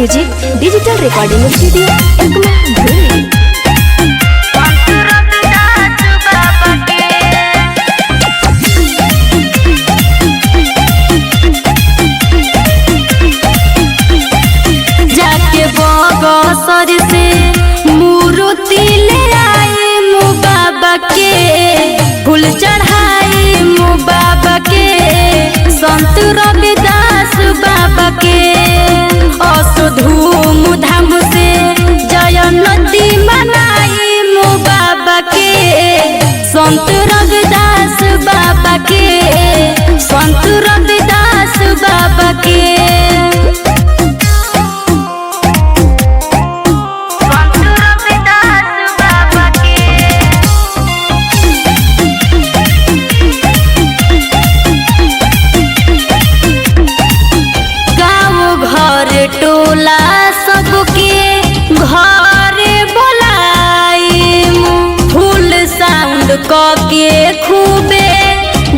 Music digital recording studio Ekma भूली। जाके बगसर से मूर्ति ले आए मु बाबा के, फूल चढ़ाए मु बाबा के, संत रविदास बाबा के। असो धूम धाम से जयंती मनाई मु बाबा के, संत रविदास बाबा के, संत रविदास बाबा के। टोला सबके घरे बोलाई, फुल साउंड के खूबे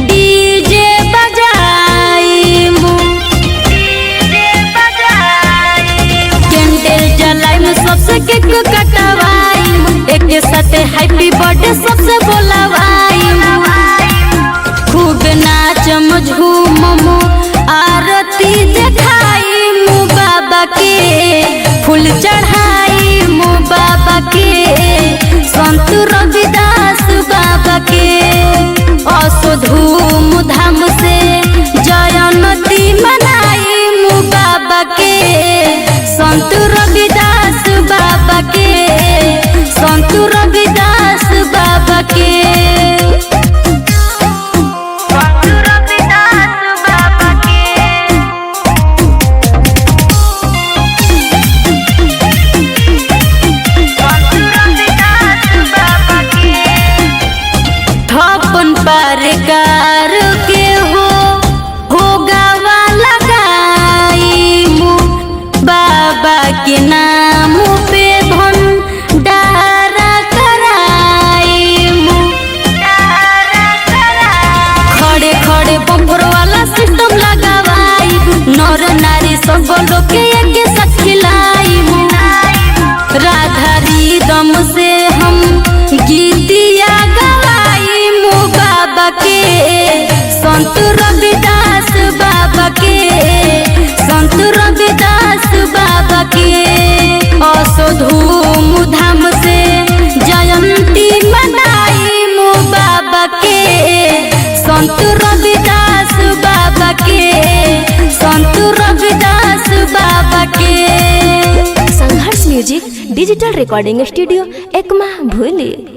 डीजे बजाई, कैंडल जलाई में सबसे केक कटवाई, एक साथ हैप्पी बर्थडे सबसे बोलवाई। खूब नाचम झूमम आरती देखाई बाबा के, फूल चढ़ाई मु बाबा के, संत रविदास बाबा के। असो धूम धाम से जयंती मनाई मु बाबा के, संत रविदास बाबा के, संत रविदास बाबा के। प्रकार के हो गावा लगाई मु बाबा के नाम पे भंडारा कराई मु। खड़े खड़े बम्फर वाला सिस्टम लगावाई, नर नारी सब लोग के एक साथ खिलाई मु। राधा रिदम से हम गीतिया गवाई मु बाबा के, संत रविदास बाबा के, संत रविदास बाबा के। असो धूम धाम से जयंती मनाई मु बाबा के, संत रविदास बाबा के, संत रविदास बाबा के। Sangharsh music digital recording studio Ekma भूली।